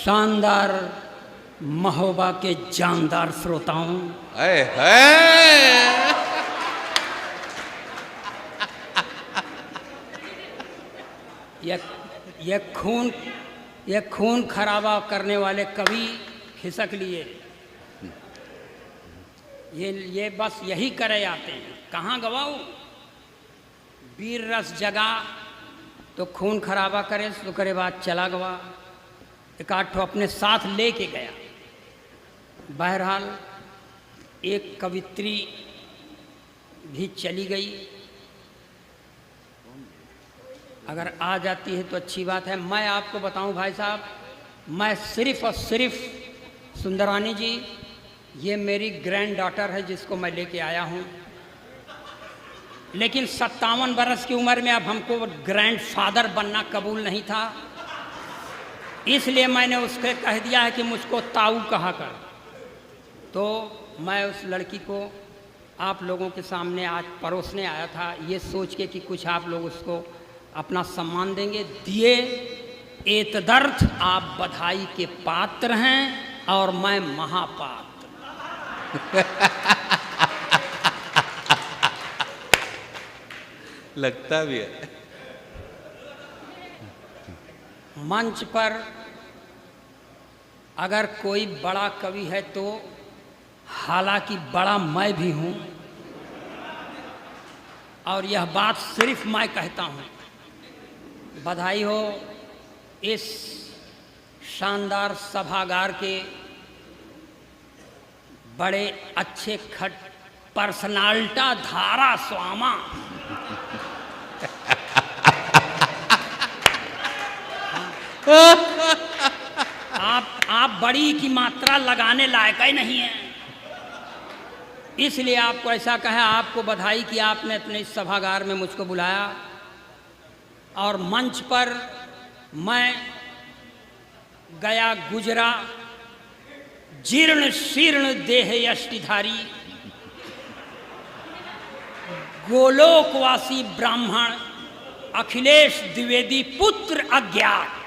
शानदार महोबा के जानदार श्रोताओं, यह खून खराबा करने वाले कवि खिसक लिए। ये बस यही करे आते हैं। कहाँ गवाऊं? वीर रस जगा तो खून खराबा करे तो करे बात चला गवा। एक आठ ठो अपने साथ लेके गया। बहरहाल एक कवित्री भी चली गई। अगर आ जाती है तो अच्छी बात है। मैं आपको बताऊं भाई साहब, मैं सिर्फ और सिर्फ सुंदरानी जी, ये मेरी ग्रैंड डॉटर है जिसको मैं लेके आया हूं। लेकिन 57 बरस की उम्र में अब हमको ग्रैंड फादर बनना कबूल नहीं था, इसलिए मैंने उसके कह दिया है कि मुझको ताऊ कहा कर। तो मैं उस लड़की को आप लोगों के सामने आज परोसने आया था, ये सोच के कि कुछ आप लोग उसको अपना सम्मान देंगे। दिए एतदर्थ आप बधाई के पात्र हैं और मैं महापात्र। लगता भी है। मंच पर अगर कोई बड़ा कवि है तो हालांकि बड़ा मैं भी हूं, और यह बात सिर्फ मैं कहता हूं। बधाई हो इस शानदार सभागार के बड़े अच्छे खट पर्सनालिटा धारा स्वामा आप बड़ी की मात्रा लगाने लायक ही नहीं है, इसलिए आपको ऐसा कहा। आपको बधाई कि आपने अपने इस सभागार में मुझको बुलाया और मंच पर मैं गया गुजरा जीर्ण शीर्ण देह यष्टिधारी गोलोकवासी ब्राह्मण अखिलेश द्विवेदी पुत्र अज्ञात।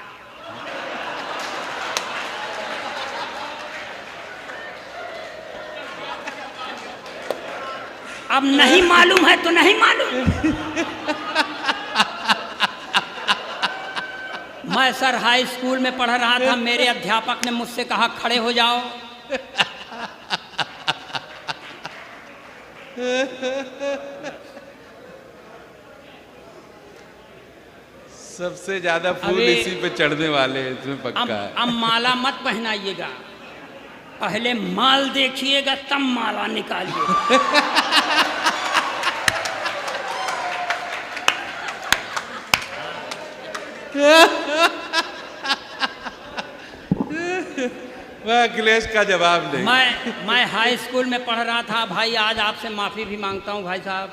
अब नहीं मालूम है तो नहीं मालूम। मैं सर हाई स्कूल में पढ़ रहा था, मेरे अध्यापक ने मुझसे कहा खड़े हो जाओ। सबसे ज्यादा फूल इसी पे चढ़ने वाले हैं, इसमें पक्का है। अब माला मत पहनाइएगा, पहले माल देखिएगा तब माला निकालिए। वह अखिलेश का जवाब नहीं। मैं हाई स्कूल में पढ़ रहा था भाई। आज आपसे माफ़ी भी मांगता हूं भाई साहब,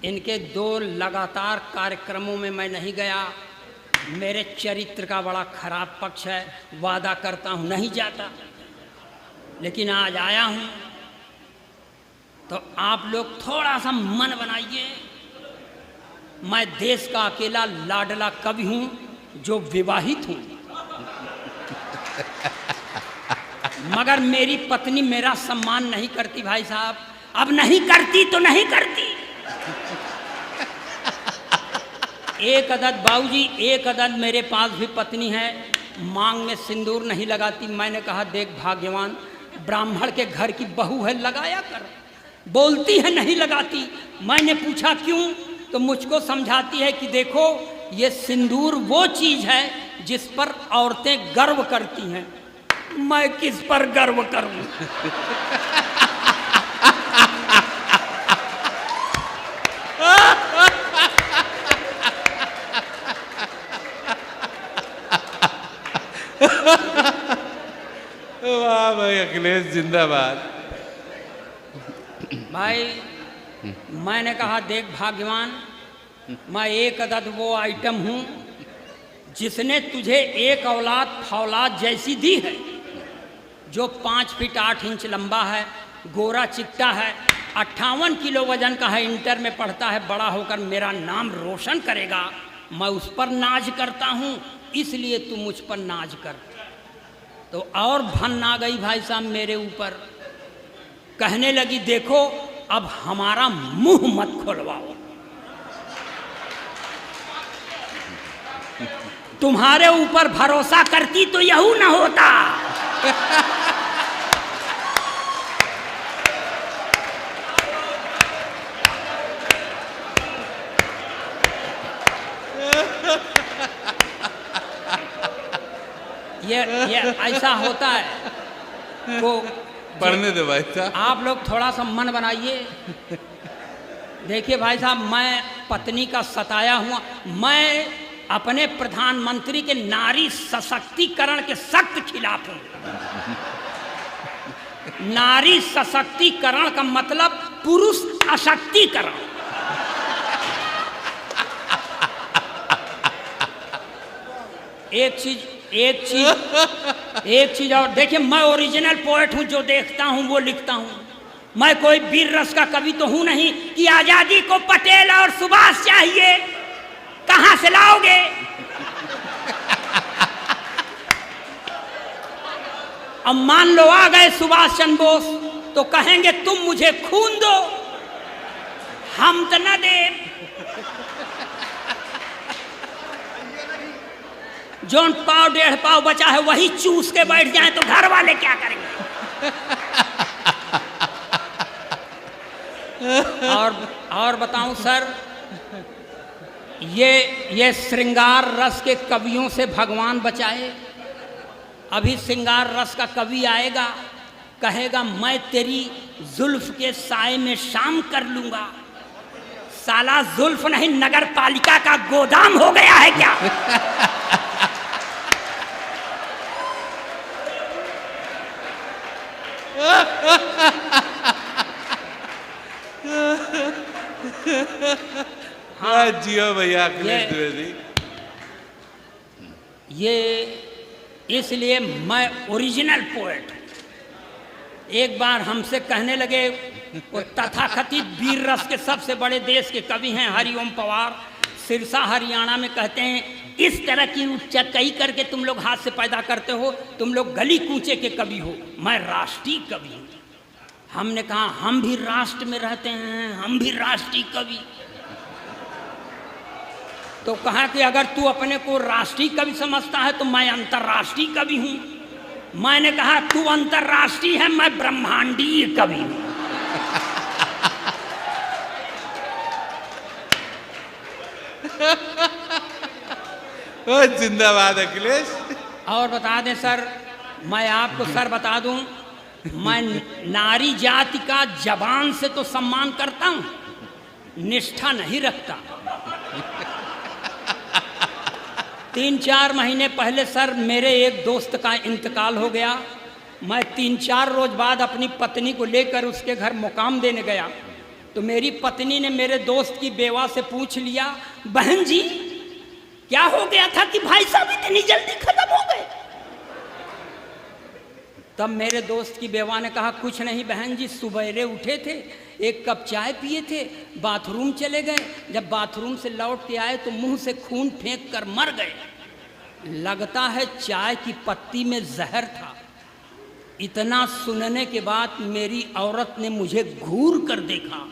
इनके 2 लगातार कार्यक्रमों में मैं नहीं गया। मेरे चरित्र का बड़ा खराब पक्ष है, वादा करता हूं नहीं जाता, लेकिन आज आया हूं। तो आप लोग थोड़ा सा मन बनाइए। मैं देश का अकेला लाडला कवि हूं जो विवाहित हूं, मगर मेरी पत्नी मेरा सम्मान नहीं करती भाई साहब। अब नहीं करती तो नहीं करती। एक अदद बाबूजी, एक अदद मेरे पास भी पत्नी है, मांग में सिंदूर नहीं लगाती। मैंने कहा देख भाग्यवान, ब्राह्मण के घर की बहू है, लगाया कर। बोलती है नहीं लगाती। मैंने पूछा क्यों, तो मुझको समझाती है कि देखो ये सिंदूर वो चीज है जिस पर औरतें गर्व करती हैं। मैं किस पर गर्व करूं? वाह भाई, अखिलेश जिंदाबाद। भाई मैंने कहा देख भाग्यवान, मैं एक अदद वो आइटम हूं जिसने तुझे एक औलाद फौलाद जैसी दी है, जो 5 फीट 8 इंच लंबा है, गोरा चिट्टा है, 58 किलो वजन का है, इंटर में पढ़ता है, बड़ा होकर मेरा नाम रोशन करेगा। मैं उस पर नाज करता हूँ, इसलिए तू मुझ पर नाज कर। तो और भन आ गई भाई साहब मेरे ऊपर। कहने लगी देखो अब हमारा मुंह मत खोलवाओ, तुम्हारे ऊपर भरोसा करती तो यहू न होता। ये ऐसा होता है। वो पढ़ने दे भाई साहब। आप लोग थोड़ा सा मन बनाइए। देखिए भाई साहब, मैं पत्नी का सताया हुआ, मैं अपने प्रधानमंत्री के नारी सशक्तिकरण के सख्त खिलाफ हूं। नारी सशक्तिकरण का मतलब पुरुष अशक्तिकरण। एक चीज और देखिए, मैं ओरिजिनल पोएट हूं, जो देखता हूं वो लिखता हूं। मैं कोई वीर रस का कवि तो हूं नहीं कि आजादी को पटेल और सुभाष चाहिए, कहां से लाओगे? अब मान लो आ गए सुभाष चंद्र बोस, तो कहेंगे तुम मुझे खून दो, हम तो न दे। जोन पाव 1.5 पाव बचा है वही चूस के बैठ जाए तो घर वाले क्या करेंगे? और बताऊं सर, ये श्रृंगार रस के कवियों से भगवान बचाए। अभी श्रृंगार रस का कवि आएगा, कहेगा मैं तेरी जुल्फ के साए में शाम कर लूंगा। साला जुल्फ नहीं, नगर पालिका का गोदाम हो गया है क्या? हाँ जियो भैया अखिलेश द्विवेदी। ये इसलिए मैं ओरिजिनल पोएट। एक बार हमसे कहने लगे, वो तथाकथित वीर रस के सबसे बड़े देश के कवि हैं हरिओम पवार, सिरसा हरियाणा में, कहते हैं इस तरह की उच्चकई करके तुम लोग हाथ से पैदा करते हो, तुम लोग गली कूचे के कवि हो, मैं राष्ट्रीय कवि हूँ। हमने कहा हम भी राष्ट्र में रहते हैं, हम भी राष्ट्रीय कवि। तो कहा कि अगर तू अपने को राष्ट्रीय कवि समझता है तो मैं अंतर्राष्ट्रीय कवि हूं। मैंने कहा तू अंतर्राष्ट्रीय है, मैं ब्रह्मांडीय कवि हूं। जिंदाबाद अखिलेश। और बता दें सर, मैं आपको सर बता दूं, मैं नारी जाति का जबान से तो सम्मान करता हूं, निष्ठा नहीं रखता। 3-4 महीने पहले सर मेरे एक दोस्त का इंतकाल हो गया। मैं 3-4 रोज बाद अपनी पत्नी को लेकर उसके घर मुकाम देने गया, तो मेरी पत्नी ने मेरे दोस्त की बेवा से पूछ लिया, बहन जी क्या हो गया था कि भाई साहब इतनी जल्दी खत्म हो गए? तब मेरे दोस्त की बेवा ने कहा, कुछ नहीं बहन जी, सुबेरे उठे थे, एक कप चाय पिए थे, बाथरूम चले गए, जब बाथरूम से लौट के आए तो मुंह से खून फेंक कर मर गए। लगता है चाय की पत्ती में जहर था। इतना सुनने के बाद मेरी औरत ने मुझे घूर कर देखा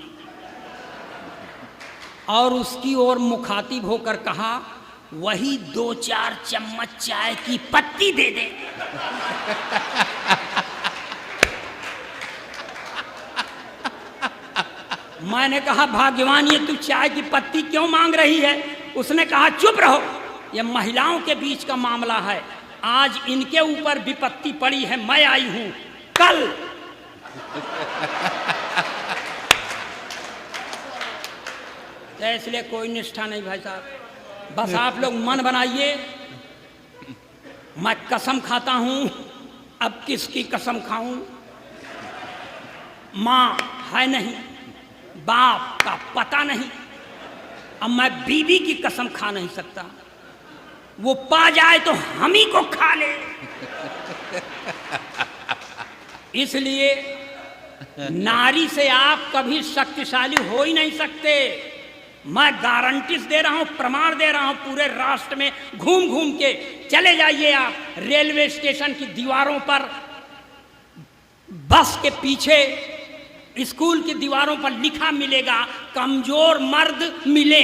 और उसकी ओर मुखातिब होकर कहा, वही 2-4 चम्मच चाय की पत्ती दे दे। मैंने कहा, भाग्यवान ये तू चाय की पत्ती क्यों मांग रही है? उसने कहा, चुप रहो, ये महिलाओं के बीच का मामला है, आज इनके ऊपर विपत्ति पड़ी है, मैं आई हूं कल। इसलिए कोई निष्ठा नहीं भाई साहब, बस आप लोग मन बनाइए। मैं कसम खाता हूं, अब किसकी कसम खाऊं? माँ है नहीं, बाप का पता नहीं, अब मैं बीवी की कसम खा नहीं सकता, वो पा जाए तो हम ही को खा ले। इसलिए नारी से आप कभी शक्तिशाली हो ही नहीं सकते। मैं गारंटी दे रहा हूं, प्रमाण दे रहा हूं, पूरे राष्ट्र में घूम घूम के चले जाइए आप, रेलवे स्टेशन की दीवारों पर, बस के पीछे, स्कूल की दीवारों पर लिखा मिलेगा, कमजोर मर्द मिले।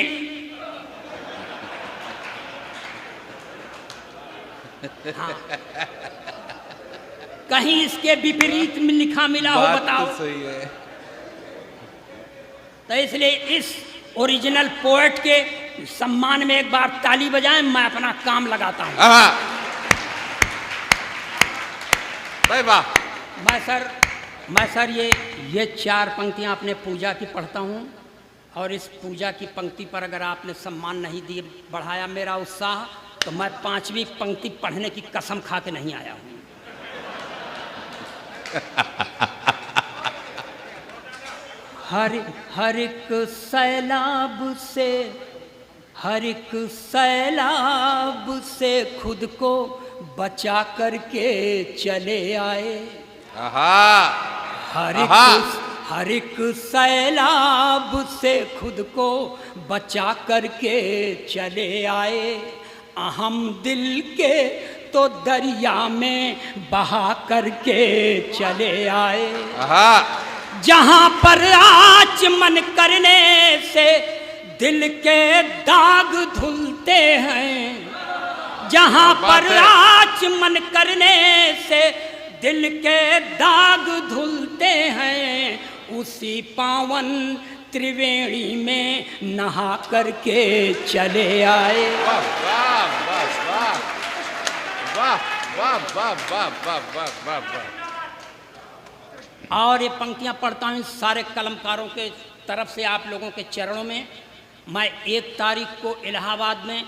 हाँ। कहीं इसके विपरीत में लिखा मिला हो बताओ? तो सही है। तो इसलिए इस ओरिजिनल पोएट के सम्मान में एक बार ताली बजाएं, मैं अपना काम लगाता हूं। भाई वाह। मैं सर ये 4 पंक्तियां अपने पूजा की पढ़ता हूं, और इस पूजा की पंक्ति पर अगर आपने सम्मान नहीं दिए, बढ़ाया मेरा उत्साह, तो मैं 5वीं पंक्ति पढ़ने की कसम खा के नहीं आया हूं। हर एक सैलाब से खुद को बचा करके चले आए। हर एक सैलाब से खुद को बचा करके चले आए, अहम दिल के तो दरिया में बहा करके चले आए। जहां पर आचमन करने से दिल के दाग धुलते हैं, जहां पर आचमन करने से दिल के दाग धुलते हैं, उसी पावन त्रिवेणी में नहा करके चले आए। वाह वाह वाह वाह वाह वाह वाह वाह वाह वाह वाह। और ये पंक्तियां पढ़ता हूँ सारे कलमकारों के तरफ से आप लोगों के चरणों में। मैं 1 तारीख को इलाहाबाद में,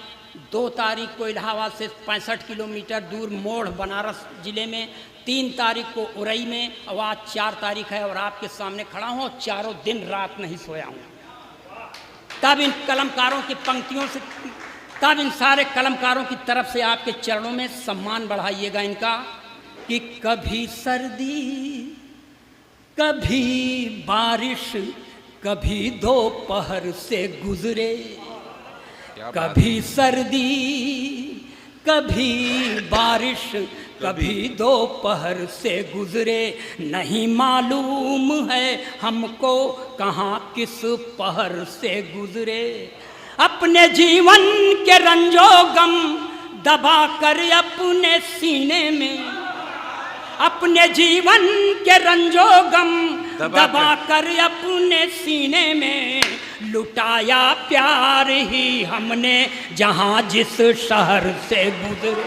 2 तारीख को इलाहाबाद से 65 किलोमीटर दूर मोढ़ बनारस जिले में, 3 तारीख को उरई में, और आज 4 तारीख है और आपके सामने खड़ा हूँ, और चारों दिन रात नहीं सोया हूँ। तब इन कलमकारों की पंक्तियों से, तब इन सारे कलमकारों की तरफ से आपके चरणों में सम्मान बढ़ाइएगा इनका, कि कभी सर्दी, कभी बारिश, कभी दोपहर से गुजरे, कभी सर्दी, कभी बारिश, कभी दोपहर से गुजरे, नहीं मालूम है हमको कहाँ किस पहर से गुजरे। अपने जीवन के रंजो गम दबा कर अपने सीने में, अपने जीवन के रंजो गम दबा कर अपने सीने में, लुटाया प्यार ही हमने जहां जिस शहर से गुजरे।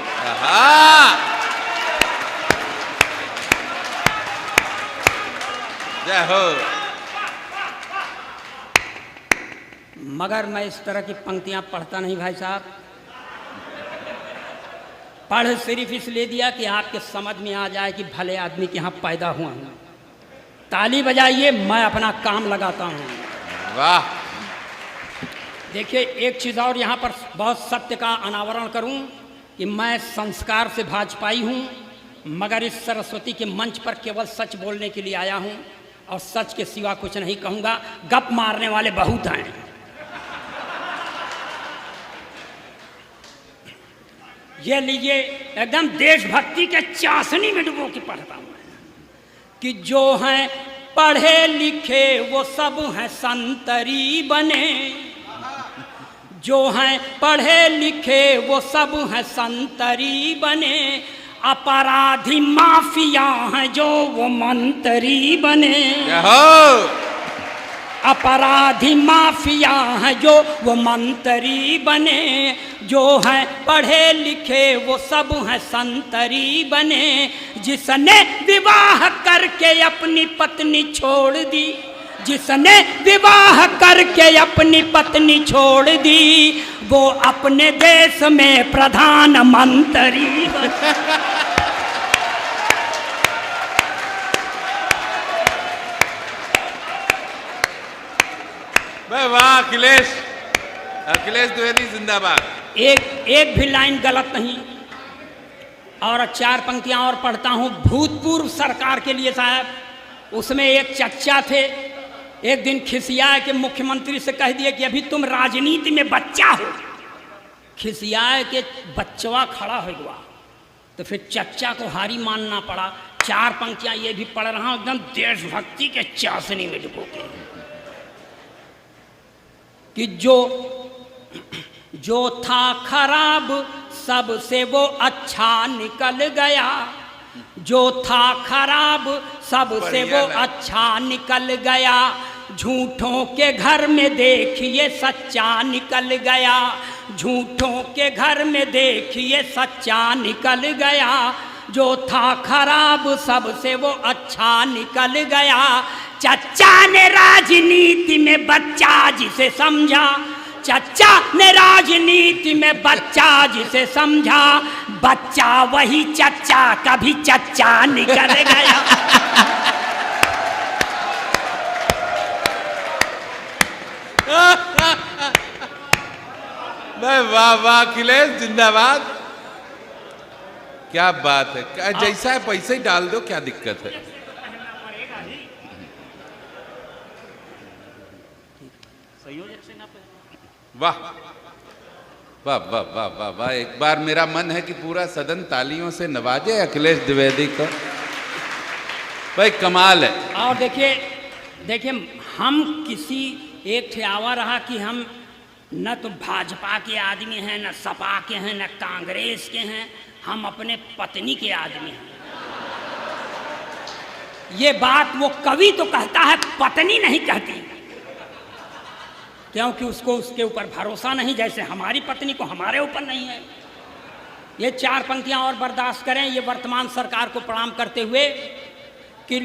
जय हो। मगर मैं इस तरह की पंक्तियां पढ़ता नहीं भाई साहब। पढ़ सिर्फ इसलिए दिया कि आपके समझ में आ जाए कि भले आदमी के यहाँ पैदा हुआ हूँ। ताली बजाइए, मैं अपना काम लगाता हूँ। वाह। देखिए एक चीज़ और यहाँ पर बहुत सत्य का अनावरण करूँ कि मैं संस्कार से भाजपाई हूँ, मगर इस सरस्वती के मंच पर केवल सच बोलने के लिए आया हूँ, और सच के सिवा कुछ नहीं कहूँगा। गप मारने वाले बहुत हैं। ये लीजिए, एकदम देशभक्ति के चाशनी में डुबो के पढ़ता हूँ कि जो हैं पढ़े लिखे वो सब हैं संतरी बने, जो हैं पढ़े लिखे वो सब हैं संतरी बने, अपराधी माफिया हैं जो वो मंत्री बने। अपराधी माफिया हैं जो वो मंत्री बने, जो हैं पढ़े लिखे वो सब हैं संतरी बने, जिसने विवाह करके अपनी पत्नी छोड़ दी, जिसने विवाह करके अपनी पत्नी छोड़ दी, वो अपने देश में प्रधानमंत्री वाह। अखिलेश, अखिलेश द्विवेदी जिंदाबाद। एक भी लाइन गलत नहीं। और 4 पंक्तियां और पढ़ता हूं भूतपूर्व सरकार के लिए साहब। उसमें एक चच्चा थे, एक दिन खिसियाए के मुख्यमंत्री से कह दिए कि अभी तुम राजनीति में बच्चा हो। खिसियाए के बच्चवा खड़ा हो गया तो फिर चच्चा को हारी मानना पड़ा। 4 पंक्तियां ये भी पढ़ रहा हूं एकदम देशभक्ति के चाशनी में डुबोके कि जो था खराब सबसे वो अच्छा निकल गया, जो था खराब सबसे वो अच्छा निकल गया, झूठों के घर में देखिए सच्चा निकल गया, झूठों के घर में देखिए सच्चा निकल गया, जो था खराब सबसे वो अच्छा निकल गया। चच्चा ने राजनीति में बच्चा जिसे समझा, चच्चा ने राजनीति में बच्चा जिसे समझा, बच्चा वही चच्चा कभी चच्चा निकल गया। वाह वाह अखिलेश जिंदाबाद। क्या बात है, जैसा है पैसे ही डाल दो, क्या दिक्कत है। वाह वाह वाह वाह वाह वाह। एक बार मेरा मन है कि पूरा सदन तालियों से नवाजे अखिलेश द्विवेदी को। भाई कमाल है। और देखिए हम किसी एक ठेआवा रहा कि हम न तो भाजपा के आदमी हैं, न सपा के हैं, न कांग्रेस के हैं, हम अपने पत्नी के आदमी हैं। ये बात वो कवि तो कहता है, पत्नी नहीं कहती, क्योंकि उसको उसके ऊपर भरोसा नहीं, जैसे हमारी पत्नी को हमारे ऊपर नहीं है। ये 4 पंक्तियां और बर्दाश्त करें, ये वर्तमान सरकार को प्रणाम करते हुए कि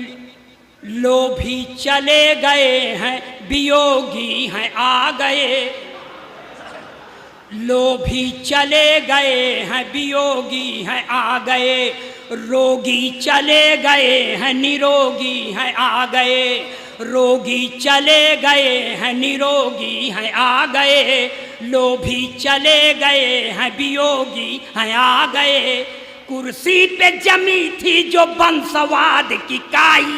लोभी चले गए हैं वियोगी हैं आ गए, लोभी चले गए हैं वियोगी हैं आ गए, रोगी चले गए हैं निरोगी हैं आ गए, रोगी चले गए हैं निरोगी हैं आ गए, लोभी चले गए हैं वियोगी हैं आ गए। कुर्सी पे जमी थी जो बंसवाद की काई,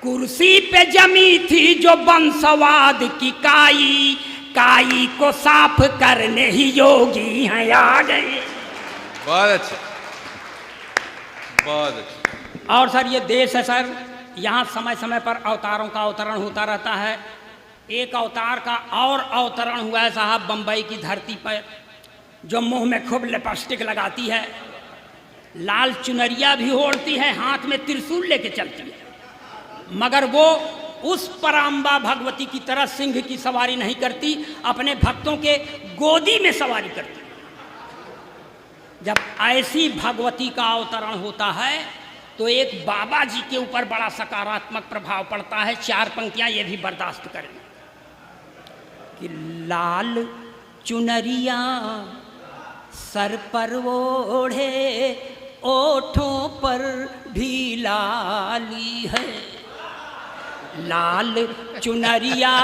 कुर्सी पे जमी थी जो बंसवाद की काई, काई को साफ करने ही योगी हैं आ गए। बहुत अच्छा, बहुत अच्छा। और सर ये देश है सर, यहाँ समय समय पर अवतारों का अवतरण होता रहता है। एक अवतार का और अवतरण हुआ है साहब बम्बई की धरती पर, जो मुंह में खूब लिपस्टिक लगाती है, लाल चुनरिया भी ओढ़ती है, हाथ में त्रिशूल लेके चलती है, मगर वो उस पराम्बा भगवती की तरह सिंह की सवारी नहीं करती, अपने भक्तों के गोदी में सवारी करती। जब ऐसी भगवती का अवतरण होता है तो एक बाबा जी के ऊपर बड़ा सकारात्मक प्रभाव पड़ता है। 4 पंक्तियां ये भी बर्दाश्त करें कि लाल चुनरिया सर पर ओढ़े, ओठों पर भी लाली है, लाल चुनरिया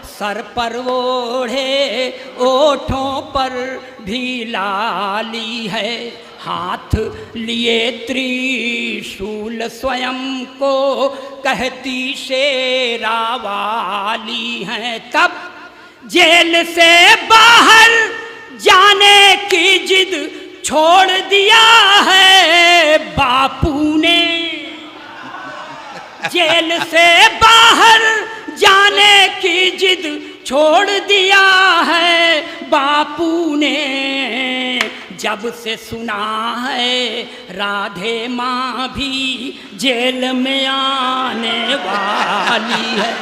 सर पर ओढ़े, ओठों पर भी लाली है, हाथ लिए त्रिशूल स्वयं को कहती शेरा वाली है। तब जेल से बाहर जाने की जिद छोड़ दिया है बापू ने, जेल से बाहर जाने की जिद छोड़ दिया है बापू ने, जब से सुना है राधे माँ भी जेल में आने वाली है।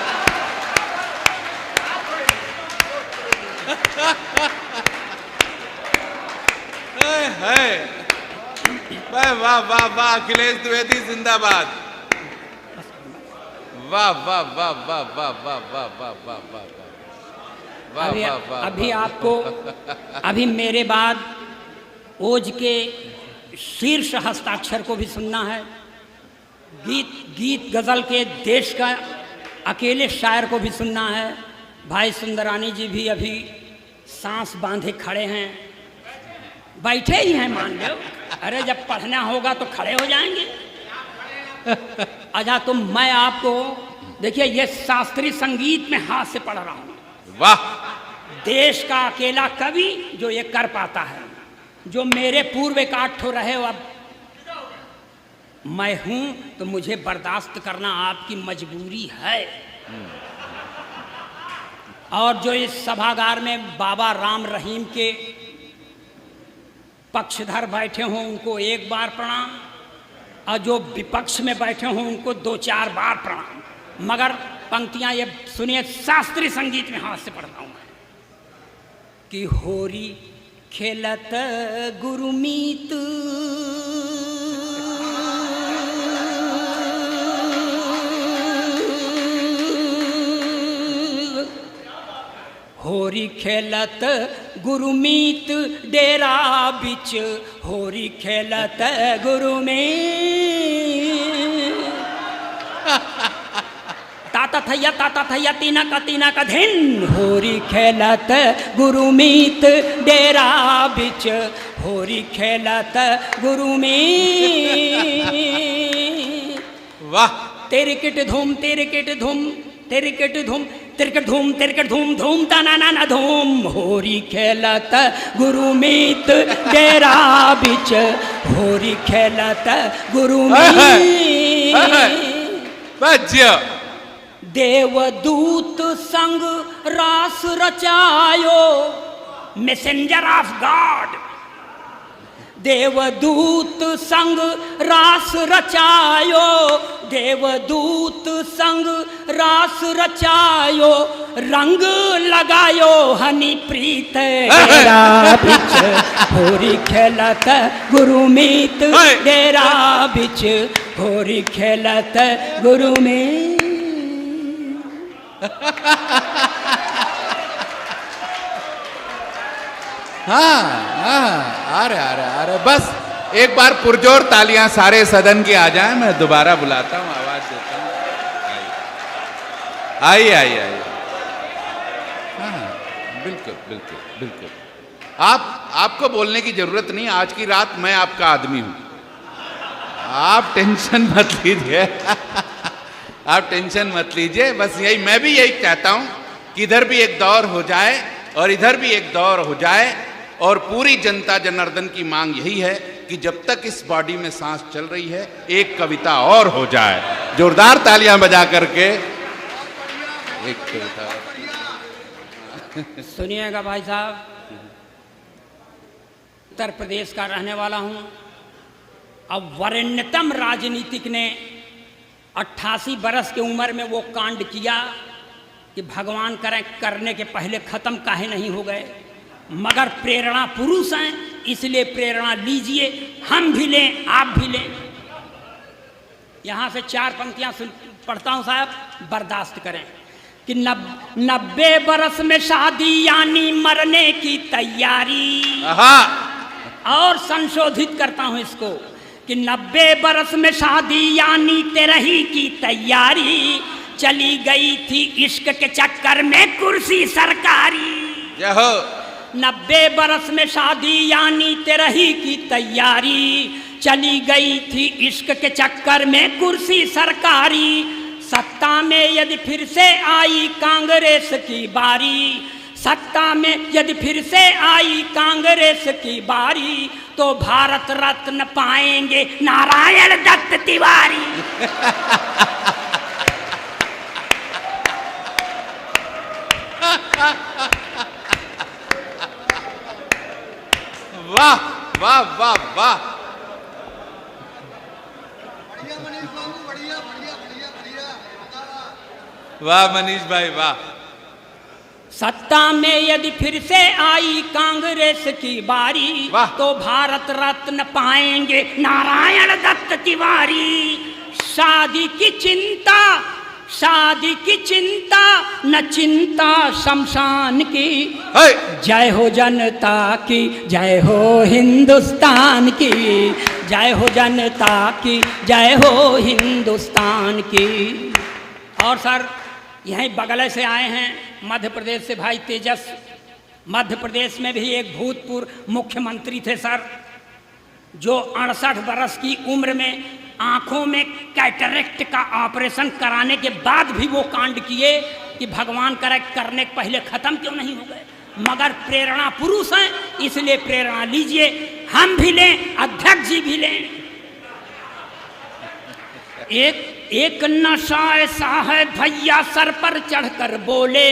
वाह वाह वाह वाह अखिलेश द्विवेदी जिंदाबाद। वाह वाह वाह वाह वाह वाह वाह वाह वाह वाह वाह। अभी आपको अभी मेरे बाद ओज के शीर्ष हस्ताक्षर को भी सुनना है। गीत गजल के देश का अकेले शायर को भी सुनना है। भाई सुंदरानी जी भी अभी सांस बांधे खड़े हैं, बैठे ही हैं मान लो। अरे जब पढ़ना होगा तो खड़े हो जाएंगे। अच्छा तो मैं आपको देखिए ये शास्त्रीय संगीत में हाथ से पढ़ रहा हूं। वाह, देश का अकेला कवि जो ये कर पाता है, जो मेरे पूर्व एक 8 ठो रहे, अब मैं हूं तो मुझे बर्दाश्त करना आपकी मजबूरी है। और जो इस सभागार में बाबा राम रहीम के पक्षधर बैठे हों उनको एक बार प्रणाम, और जो विपक्ष में बैठे हों उनको 2-4 बार प्रणाम। मगर पंक्तियां ये सुनिए, शास्त्रीय संगीत में हाथ से पढ़ता हूं कि होरी खेलत गुरुमीत होरी खेलत गुरुमीत डेरा बिच, होरी खेलत गुरुमीत ताता थैया तीना का धिन, होरी खेलत गुरुमीत डेरा बिच, होरी खेलत गुरुमीत। वाह, तिरकिट धूम तिरकिट धूम तिरकिट धूम तिरकिट धूम तिरकिट धूम धूम तना ना धूम, होरी खेलत गुरुमीत डेरा बिच, होरी खेलत गुरुमीत। बज्य देवदूत संग रास रचायो, मैसेंजर ऑफ गॉड। देवदूत संग रास रचायो, देवदूत संग रास रचायो, रंग लगायो हनी प्रीत डेरा बिच, होरी खेलत गुरुमीत डेरा बिच, होरी खेलत गुरुमीत। हाँ, अरे बस एक बार पुरजोर तालियां सारे सदन की आ जाएं, मैं दोबारा बुलाता हूं, आवाज देता हूं। आई। हाँ, बिल्कुल। आपको बोलने की जरूरत नहीं, आज की रात मैं आपका आदमी हूं, आप टेंशन मत लीजिए। आप टेंशन मत लीजिए, बस यही मैं भी यही चाहता हूं कि इधर भी एक दौर हो जाए और इधर भी एक दौर हो जाए। और पूरी जनता जनार्दन की मांग यही है कि जब तक इस बॉडी में सांस चल रही है एक कविता और हो जाए। जोरदार तालियां बजा करके एक कविता। सुनिएगा भाई साहब, उत्तर प्रदेश का रहने वाला हूं। अब वरेण्यतम राजनीतिक ने 88 बरस की उम्र में वो कांड किया कि भगवान करें करने के पहले खत्म काहे नहीं हो गए। मगर प्रेरणा पुरुष हैं, इसलिए प्रेरणा लीजिए, हम भी लें आप भी लें। यहां से 4 पंक्तियां पढ़ता हूं साहब, बर्दाश्त करें कि 90 बरस में शादी यानी मरने की तैयारी। और संशोधित करता हूं इसको कि 90 बरस में शादी यानी तेरही की तैयारी, चली गई थी इश्क के चक्कर में कुर्सी सरकारी। 90 बरस में शादी यानी तेरही की तैयारी, चली गई थी इश्क के चक्कर में कुर्सी सरकारी। सत्ता में यदि फिर से आई कांग्रेस की बारी, सत्ता में यदि फिर से आई कांग्रेस की बारी, तो भारत रत्न पाएंगे नारायण दत्त तिवारी। वाह वाह वाह वाह, वाह मनीष भाई वाह। सत्ता में यदि फिर से आई कांग्रेस की बारी, तो भारत रत्न पाएंगे नारायण दत्त तिवारी। शादी की चिंता न चिंता शमशान की, जय हो जनता की, जय हो हिंदुस्तान की, जय हो जनता की, जय हो हिंदुस्तान की। और सर यहीं बगल से आए हैं मध्य प्रदेश से भाई तेजस। मध्य प्रदेश में भी एक भूतपूर्व मुख्यमंत्री थे सर, जो 68 बरस की उम्र में आंखों में कैटरेक्ट का ऑपरेशन कराने के बाद भी वो कांड किए कि भगवान करे करने के पहले खत्म क्यों नहीं हो गए। मगर प्रेरणा पुरुष हैं, इसलिए प्रेरणा लीजिए, हम भी लें, अध्यक्ष जी भी लें। एक नशा ऐसा है भैया सर पर चढ़कर बोले,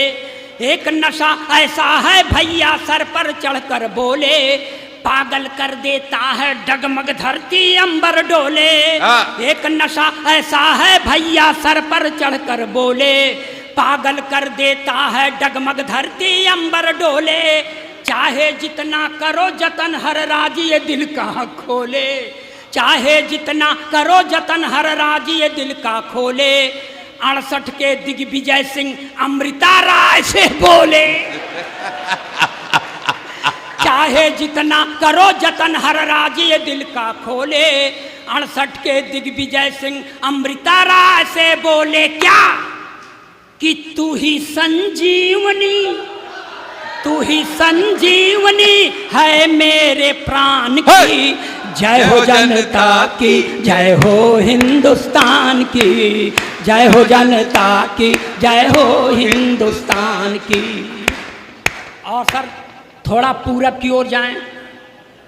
एक नशा ऐसा है भैया सर पर चढ़कर बोले, पागल कर देता है डगमग धरती अंबर डोले। एक नशा ऐसा है भैया सर पर चढ़कर बोले, पागल कर देता है डगमग धरती अंबर डोले। चाहे जितना करो जतन हर राज ये दिल कहाँ खोले, चाहे जितना करो जतन हर राज ये दिल का खोले। 68 के दिग्विजय सिंह अमृता राय से बोले, चाहे जितना करो जतन हर राज ये दिल का खोले। 68 के दिग्विजय सिंह अमृता राय से बोले क्या कि तू ही संजीवनी, तू ही संजीवनी है मेरे प्राण की। जय हो जनता की, जय हो हिंदुस्तान की, जय हो जनता की, जय हो हिंदुस्तान की। और सर थोड़ा पूरब की ओर जाएं,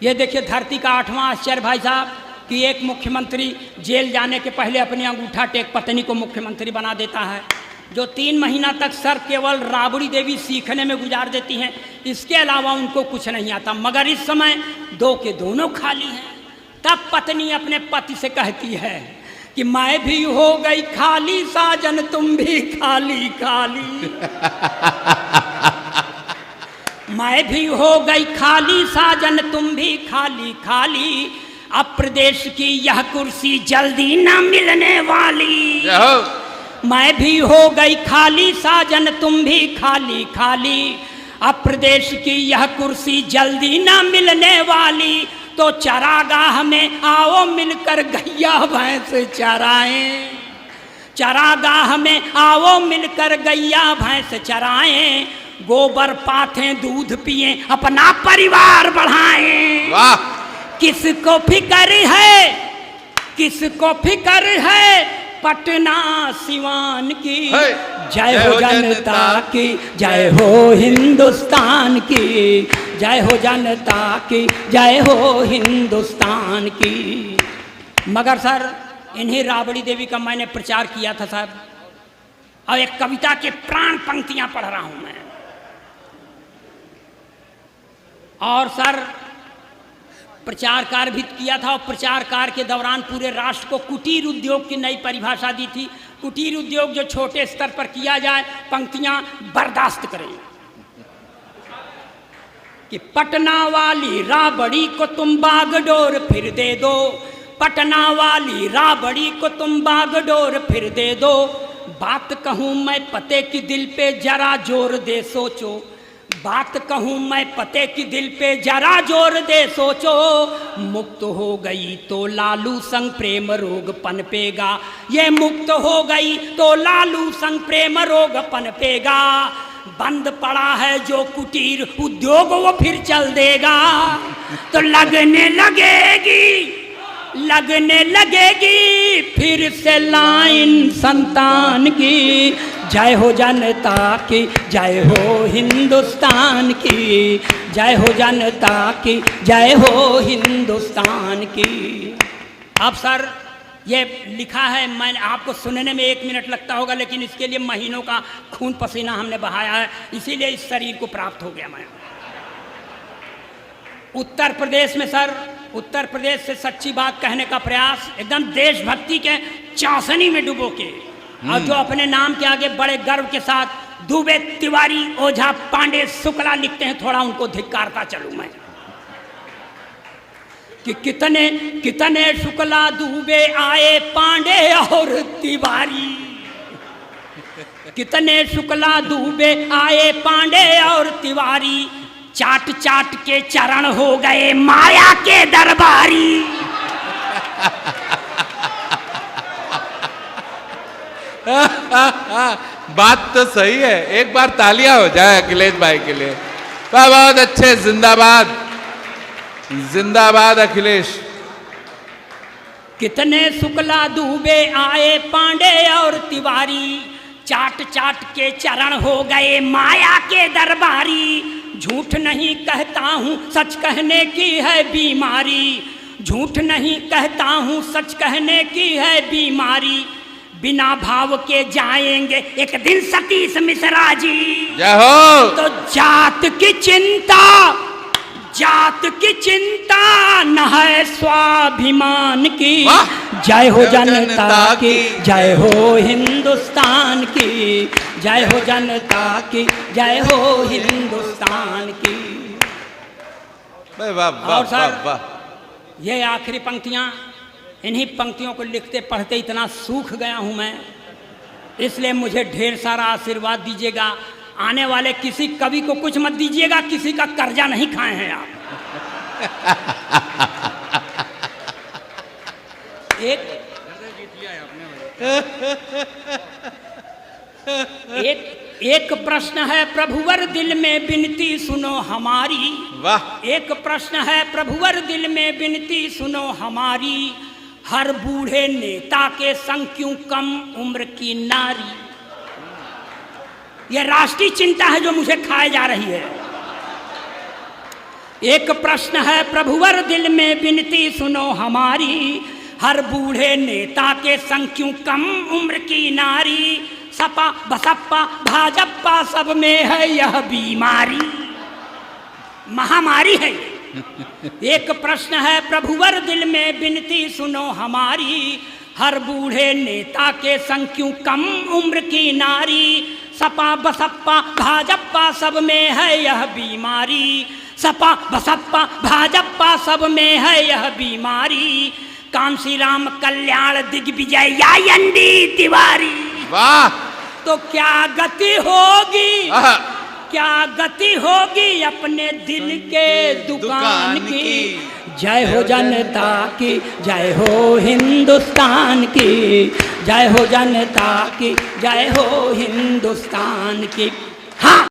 ये देखिए धरती का 8वां आश्चर्य भाई साहब कि एक मुख्यमंत्री जेल जाने के पहले अपनी अंगूठा टेक पत्नी को मुख्यमंत्री बना देता है, जो 3 महीना तक सर केवल राबड़ी देवी सीखने में गुजार देती हैं, इसके अलावा उनको कुछ नहीं आता। मगर इस समय 2 के दोनों खाली हैं। तब पत्नी अपने पति से कहती है कि मैं भी हो गई खाली साजन तुम भी खाली खाली, मैं भी हो गई खाली साजन तुम भी खाली खाली। अब प्रदेश की यह कुर्सी जल्दी न मिलने वाली, मैं भी हो गई खाली साजन तुम भी खाली खाली। अब प्रदेश की यह कुर्सी जल्दी न मिलने वाली, तो चरागाह में आओ मिलकर गैया भैंस चराएं, चरागाह में आओ मिलकर गैया भैंस चराएं। गोबर पाथें दूध पिएं अपना परिवार बढ़ाएं। वाह! किसको फिक्र है, किसको फिक्र है पटना सिवान की। जय हो जनता की, जय हो हिंदुस्तान की, जय हो जनता की, जय हो हिंदुस्तान की। मगर सर इन्हीं राबड़ी देवी का मैंने प्रचार किया था साहब, और एक कविता के प्राण पंक्तियां पढ़ रहा हूं मैं। और सर प्रचार कार्य भी किया था, और प्रचार कार्य के दौरान पूरे राष्ट्र को कुटीर उद्योग की नई परिभाषा दी थी। कुटीर उद्योग जो छोटे स्तर पर किया जाए, पंक्तियां बर्दाश्त करें कि पटना वाली राबड़ी को तुम बागडोर फिर दे दो, पटना वाली राबड़ी को तुम बागडोर फिर दे दो। बात कहूँ मैं पते की दिल पे जरा जोर दे सोचो, बात कहूँ मैं पते की दिल पे जरा जोर दे सोचो। मुक्त हो गई तो लालू संग प्रेम रोग पनपेगा, ये मुक्त हो गई तो लालू संग प्रेम रोग पनपेगा। बंद पड़ा है जो कुटीर उद्योग वो फिर चल देगा, तो लगने लगेगी, लगने लगेगी फिर से लाइन संतान की। जय हो जनता की, जय हो हिंदुस्तान की, जय हो जनता की, जय हो हिंदुस्तान की। अब सर ये लिखा है, मैंने आपको सुनने में 1 मिनट लगता होगा, लेकिन इसके लिए महीनों का खून पसीना हमने बहाया है, इसीलिए इस शरीर को प्राप्त हो गया मैं। उत्तर प्रदेश में सर, उत्तर प्रदेश से सच्ची बात कहने का प्रयास एकदम देशभक्ति के चाशनी में डुबो के, और जो अपने नाम के आगे बड़े गर्व के साथ दुबे, तिवारी, ओझा, पांडे, शुक्ला लिखते हैं, थोड़ा उनको धिक्कारता चलूं मैं कि कितने कितने शुक्ला दुबे आए पांडे और तिवारी, कितने शुक्ला दुबे आए पांडे और तिवारी। चाट चाट के चरण हो गए माया के दरबारी। बात तो सही है, एक बार तालियां हो जाए अखिलेश भाई के लिए। बहुत अच्छे, जिंदाबाद, जिंदाबाद अखिलेश। कितने शुक्ला दुबे आए पांडे और तिवारी, चाट चाट के चरण हो गए माया के दरबारी। झूठ नहीं कहता हूँ सच कहने की है बीमारी, झूठ नहीं कहता हूँ सच कहने की है बीमारी। बिना भाव के जाएंगे एक दिन सतीश मिश्रा जी। जय हो। तो जात की चिंता, जात की चिंता न है स्वाभिमान की। जय हो जनता की, जय हो हिंदुस्तान की, जय हो जनता की, जय हो हिंदुस्तान की। वाह वाह वाह वाह। ये आखिरी पंक्तियां, इन्हीं पंक्तियों को लिखते पढ़ते इतना सूख गया हूं मैं, इसलिए मुझे ढेर सारा आशीर्वाद दीजिएगा। आने वाले किसी कवि को कुछ मत दीजिएगा, किसी का कर्जा नहीं खाए हैं आप। एक प्रश्न है प्रभुवर दिल में विनती सुनो हमारी। वाह। एक प्रश्न है प्रभुवर दिल में विनती सुनो हमारी, हर बूढ़े नेता के संग क्यों कम उम्र की नारी। यह राष्ट्रीय चिंता है जो मुझे खाए जा रही है। एक प्रश्न है प्रभुवर दिल में विनती सुनो हमारी, हर बूढ़े नेता के संग क्यों कम उम्र की नारी। सपा बसपा भाजपा सब में है यह बीमारी, महामारी है। एक प्रश्न है प्रभुवर दिल में विनती सुनो हमारी, हर बूढ़े नेता के संग क्यों कम उम्र की नारी। सपा बसपा भाजपा सब में है यह बीमारी, सपा बसपा भाजपा सब में है यह बीमारी। कांसी राम कल्याण दिग्विजय या एनडी तिवारी। वाह। तो क्या गति होगी, क्या गति होगी अपने दिल के दुकान की। जय हो जनता की, जय हो हिंदुस्तान की, जय हो जनता की, जय हो हिंदुस्तान की। हाँ।